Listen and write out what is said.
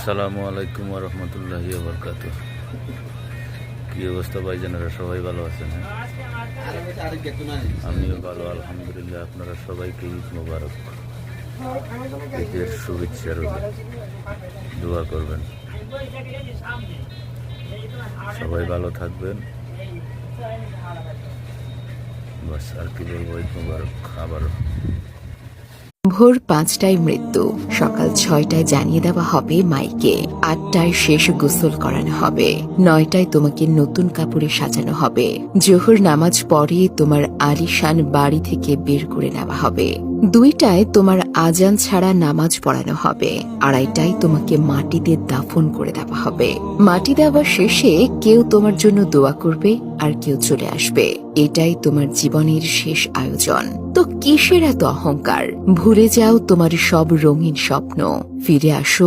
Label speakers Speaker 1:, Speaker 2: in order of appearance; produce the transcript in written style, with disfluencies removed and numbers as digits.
Speaker 1: আসসালামু আলাইকুম ওয়া রাহমাতুল্লাহি ওয়া বারাকাতুহু। কি অবস্থা ভাইজানেরা, সবাই ভালো আছেন? আমিও ভালো আলহামদুলিল্লাহ। আপনারা সবাইকে ঈদ মোবারক, ঈদের শুভেচ্ছা রইল, দোয়া করবেন, সবাই ভালো থাকবেন। বাস আর কি বলবো, ঈদ মোবারক আবারও।
Speaker 2: ভোর ৫টায় মৃত্যু, সকাল ৬টায় জানিয়ে দেওয়া হবে মাইকে, ৮টায় শেষ গোসল করানো হবে, ৯টায় তোমাকে নতুন কাপড়ে সাজানো হবে, জোহর নামাজ পড়ে তোমার আলিশান বাড়ি থেকে বের করে নেওয়া হবে, ২টায় তোমার আজান ছাড়া নামাজ পড়ানো হবে, ২:৩০টায় তোমাকে মাটিতে দাফন করে দেওয়া হবে। মাটি দেওয়া শেষে কেউ তোমার জন্য দোয়া করবে আর কেউ চলে আসবে। এটাই তোমার জীবনের শেষ আয়োজন। তো কিসের এত অহংকার? ভুলে যাও তোমার সব রঙিন স্বপ্ন, ফিরে আসো